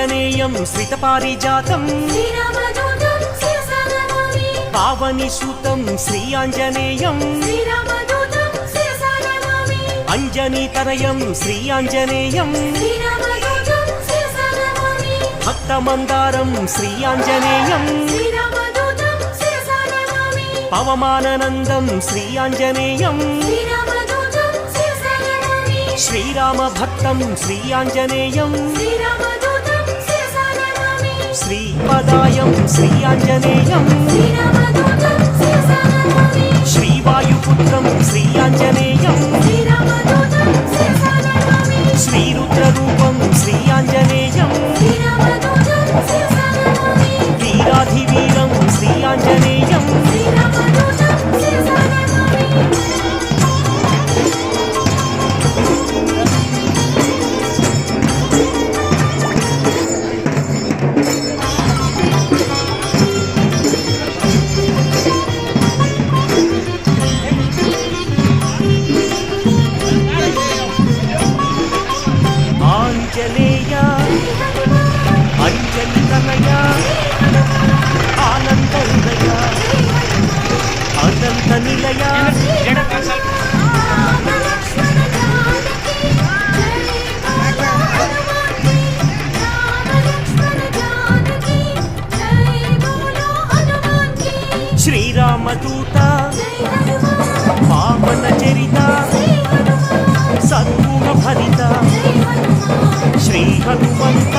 ఆంజనేయం శ్రితపారిజాతం పావని సూతం శ్రీ ఆంజనేయం అంజనీతనయం శ్రీ ఆంజనేయం భక్తమందారం శ్రీ ఆంజనేయం పవమాననందం శ్రీ ఆంజనేయం శ్రీరామ భక్తం శ్రీ ఆంజనేయం శ్రీపదాయం శ్రీ ఆంజనేయం శ్రీవాయుపుత్రం శ్రీ ఆంజనేయం శ్రీరుద్రరూపం శ్రీ ఆంజనేయం వీరాధివీరం శ్రీ ఆంజనేయం శ్రీరామదూత పావన చరిత సద్గుణ భరిత శ్రీ హనుమంత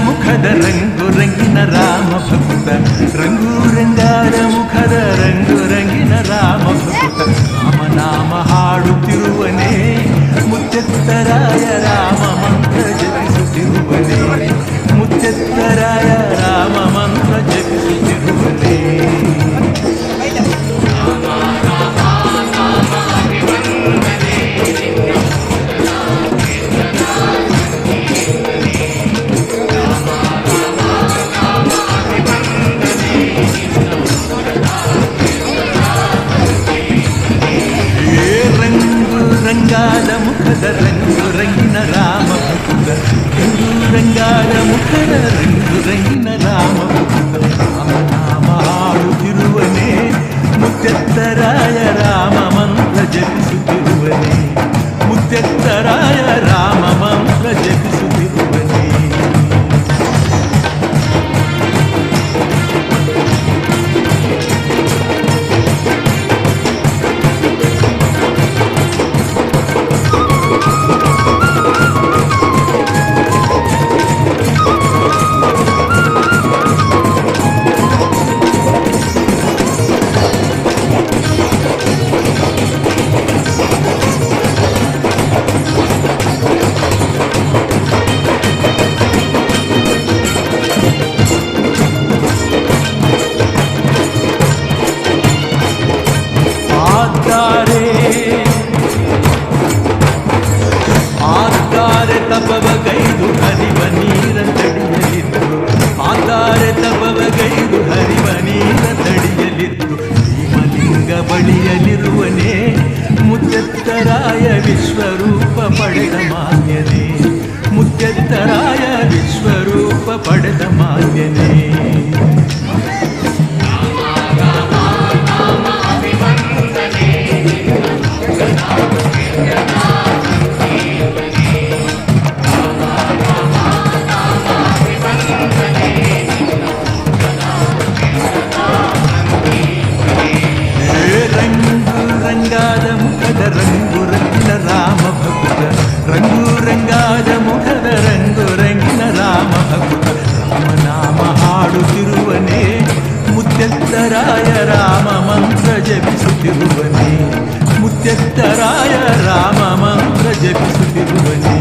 ಮುಖದ ರಂಗು ರಂಗಿನ ರಾಮ ಭಕ್ತ ರಂಗು ರಂಗಾರ ಮುಖದ ರಂಗು ರಂಗಿನ ರಾಮ ಭಕ್ತ ರಾಮನಾಮ ಹಾಡುತ್ತಿರುವನೇ ಮುತ್ತೆತ್ತರಾಯ ರಾಮ ಮಂತ್ರ ಜಪಿಸುತ್ತಿರುವನೇ ರಂಗಾದ ಮುಖದ ರಂಗು ರಂಗಿನ ರಾಮಭಕ್ತ ರಾಮನಾಮ ಹಾಡುತ್ತಿರುವನೇ ಮುತ್ತೆತ್ತರಾಯ ರಾಮ ಮಂತ್ರ ಜಪಿಸುತ್ತಿರುವನೇ ಮುತ್ತೆತ್ತರಾಯ ರಾಮ ಮಂತ್ರ ಜಪಿಸುತ್ತಿರುವನೇ ಆದರೆ ತಪವಗೈದು ಹರಿವ ನೀರ ತಡಿಯಲಿದ್ದು ಆದರೆ ತಪವಗೈದು ಹರಿವ ನೀರ ತಡಿಯಲಿದ್ದು ಭೀಮಲಿಂಗ ಬಳಿಯಲಿರುವನೇ ಮುತ್ತೆತ್ತರಾಯ ವಿಶ್ವರೂಪ ಪಡೆದ ಮಾನ್ಯನೇ ಮುತ್ತೆತ್ತರಾಯ ವಿಶ್ವರೂಪ ಪಡೆದ ಮಾನ್ಯನೇ ರಂಗಾದ ಮುಖದ ರಂಗು ರಂಗಿನ ರಾಮ ಭಕ್ತ ರಂಗು ರಂಗಾದ ಮುಖದ ರಂಗು ರಂಗಿನ ರಾಮ ಭಕ್ತ ರಾಮನಾಮ ಹಾಡುತ್ತಿರುವನೇ ಮುತ್ತೆತ್ತರಾಯ ರಾಮ ಮಂತ್ರ ಜಪಿಸುತ್ತಿರುವನೇ ಮುತ್ತೆತ್ತರಾಯ ರಾಮ ಮಂತ್ರ ಜಪಿಸುತ್ತಿರುವನೇ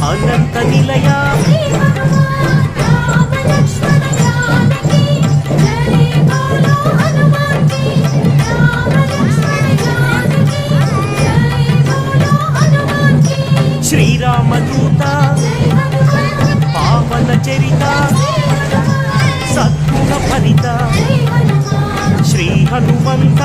అనంత నిలయ శ్రీరామదూత పావన చరిత సద్గుణ ఫలిత శ్రీ హనుమంత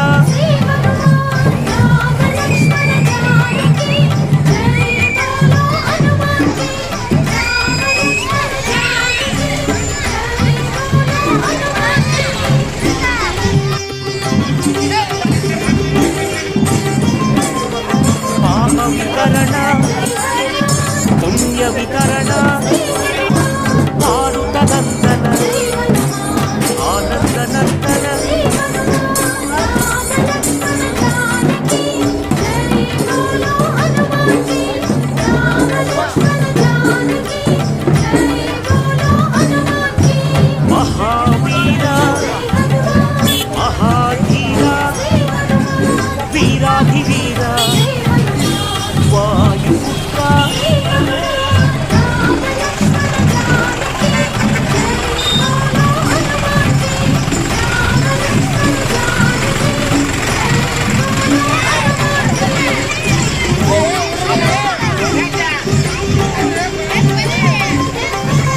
వికరణ పుణ్య వికరణ మారుత నందన ఆనంద నందన మహావీర మహాధీర వీరాధివీర వాయుపుత్ర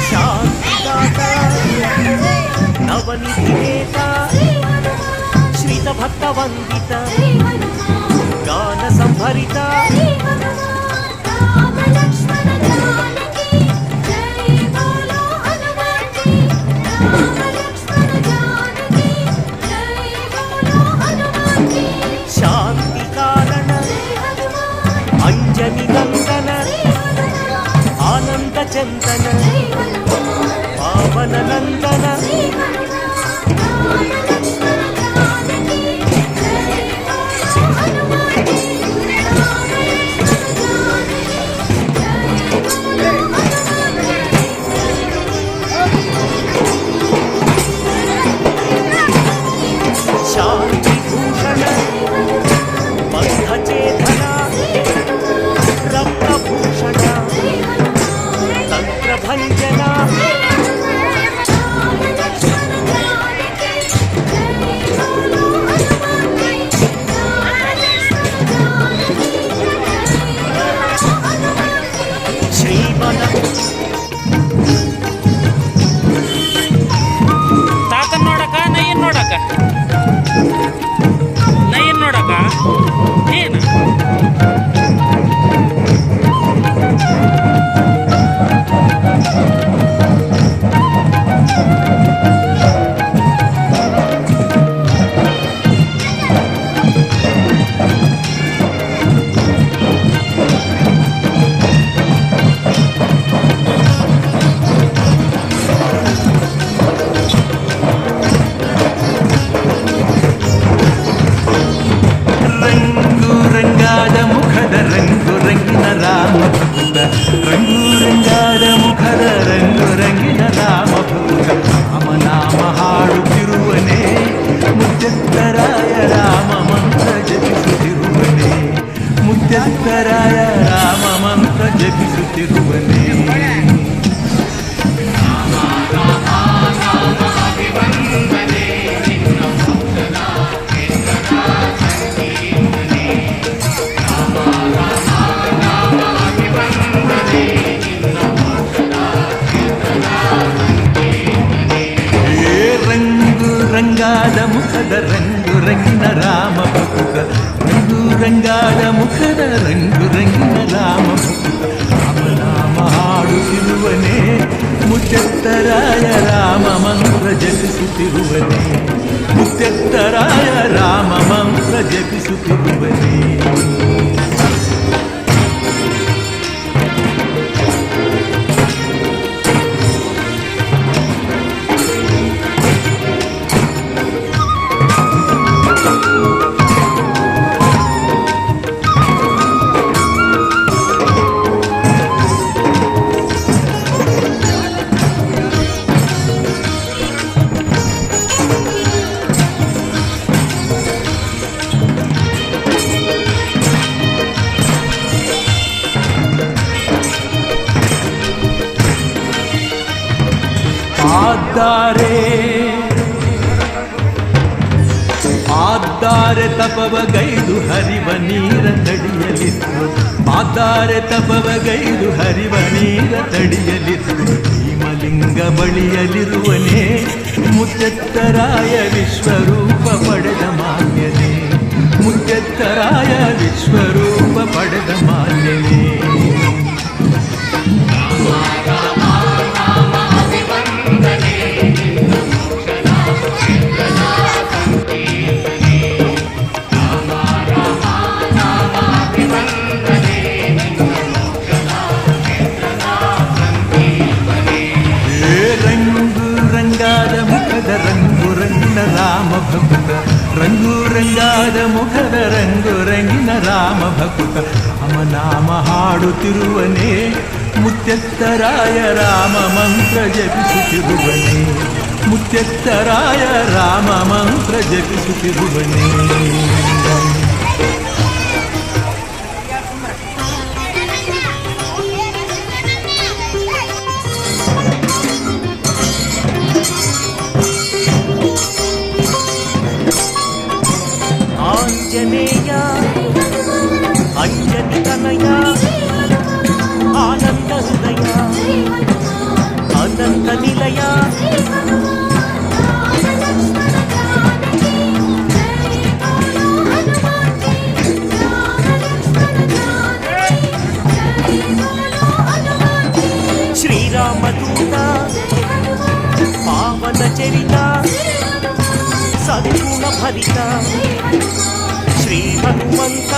శాంతిదాత నవనిధినేత శ్రీత భక్త వందిత గాన సంభరిత శాంతి కారణ అంజని నందన ఆనంద చందన పావన నందన శాంతి భూషణ బంధచేతన రత్నభూషణ తంత్రభంజన ಹೌದಾ ಏನು ರಂಗು ರಂಗಾದ ಮುಖದ ರಂಗು ರಂಗಿನ ರಾಮ ಭಕ್ತ ರಂಗು ರಂಗಾದ ಮುಖದ ರಂಗು ರಂಗಿನ ರಾಮ ಭಕ್ತ ರಾಮನಾಮ ಹಾಡುತ್ತಿರುವನೇ ಮುತ್ತೆತ್ತರಾಯ ರಾಮ ಮಂತ್ರ ಜಪಿಸುತ್ತಿರುವನೇ ಮುತ್ತೆತ್ತರಾಯ ರಾಮ ಮಂತ್ರ ಜಪಿಸುತ್ತಿರುವನೇ ರಂಗು ರಂಗಾದ ಮುಖದ ರಂಗು ರಂಗಿನ ರಾಮ ಭಕ್ತ ರಂಗು ರಂಗಾದ ಮುಖದ ರಂಗು ರಂಗಿನ ರಾಮ ಭಕ್ತ ರಾಮನಾಮ ಹಾಡುತ್ತಿರುವನೇ ಮುತ್ತೆತ್ತರಾಯ ರಾಮ ಮಂತ್ರ ಜಪಿಸುತ್ತಿರುವನೇ ಮುತ್ತೆತ್ತರಾಯ ರಾಮ ಮಂತ್ರ ಜಪಿಸುತ್ತಿರುವನೇ ಆದ್ದಾರೆ ತಪವಗೈದು ಹರಿವ ನೀರ ತಡಿಯಲಿತ್ತು ಆದ್ದಾರೆ ತಪವಗೈದು ಹರಿವ ನೀರ ತಡಿಯಲಿತ್ತು ಭೀಮಲಿಂಗ ಬಳಿಯಲಿರುವನೇ ಮುತ್ತೆತ್ತರಾಯ ವಿಶ್ವರೂಪ ಪಡೆದ ಮಾನ್ಯನೇ ಮುತ್ತೆತ್ತರಾಯ ವಿಶ್ವರೂಪ ಪಡೆದ ಮಾನ್ಯನೇ ರಂಗು ರಂಗಿನ ರಾಮ ಭಕ್ತ ರಂಗು ರಂಗಾದ ಮುಖದ ರಂಗು ರಂಗಿನ ರಾಮ ಭಕ್ತ ರಾಮನಾಮ ಹಾಡುತ್ತಿರುವನೇ ಮುತ್ತೆತ್ತರಾಯ ರಾಮ ಮಂತ್ರ ಜಪಿಸುತ್ತಿರುವನೇ ಮುತ್ತೆತ್ತರಾಯ ರಾಮ ಮಂತ್ರ ಜಪಿಸುತ್ತಿರುವನೇ ಆಂಜನೇಯ ಅಂಜನಿ ತನಯ ಆನಂದ ಹೃದಯ ಅನಂತ ನಿಲಯ ಶ್ರೀರಾಮದೂತ ಪಾವನ ಚರಿತ ಸದ್ಗುಣ ಭರಿತ ಶ್ರೀ ಹನುಮಂತ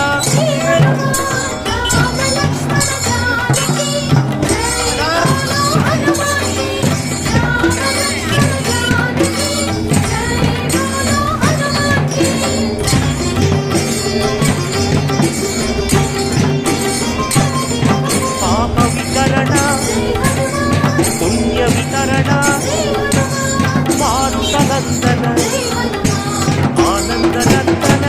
ಪಾಪ ವಿತರಣ ಪುಣ್ಯ ವಿತರಣ ಮಾರುತನಂದನ ಆನಂದ ನಂದನ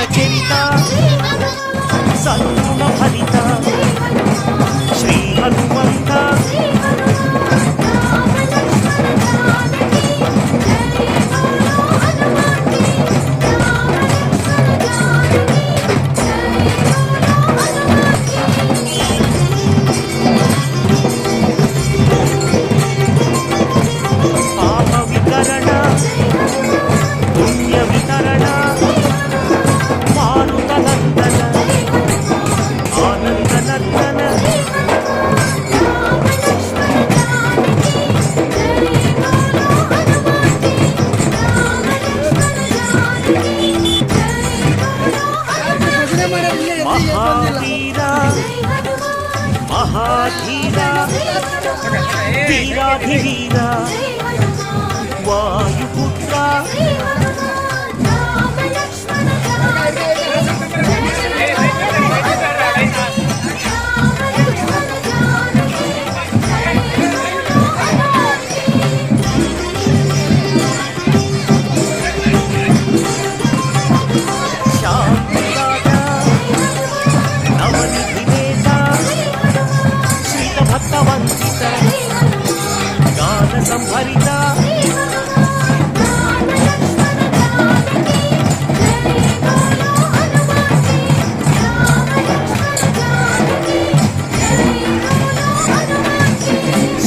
చరిత సద్గుణ ఫలిత శ్రీ హనుమంత పాప వికరణ పుణ్య వితరణ మారుత నందన ఆనంద నందన మహావీర మహాధీర వీరాధివీర వాయుపుత్ర శాంతిదాత నవనిధినేత శ్రీతభక్తవందిత గాన సంహరిత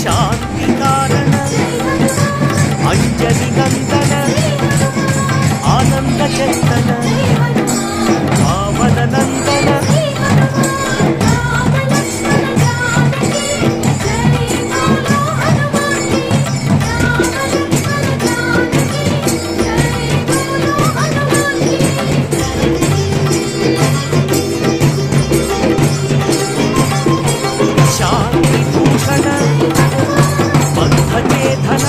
శాంతి కారణ అంజలి నందన ఆనంద చందన పావన నందన శాంతి భూషణ బంధచేతన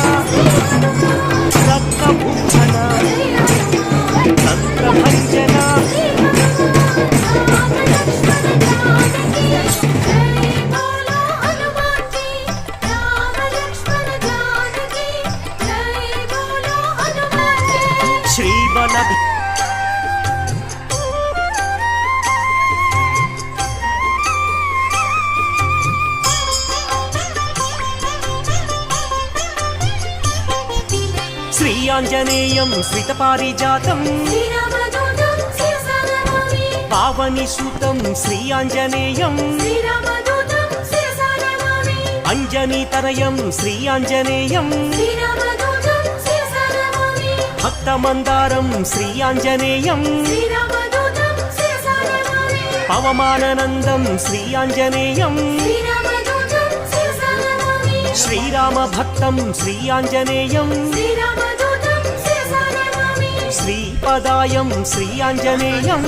రత్నభూషణ తంత్రభంజన శ్రీబల శ్రీ ఆంజనేయం శ్రితపారిజాతం పావని సూతం శ్రీ ఆంజనేయం అంజనీతనయం శ్రీ ఆంజనేయం భక్తమందారం శ్రీ ఆంజనేయం పవమానందం శ్రీ ఆంజనేయం శ్రీరామ భక్తం శ్రీ ఆంజనేయం శ్రీపదాయం శ్రీ ఆంజనేయం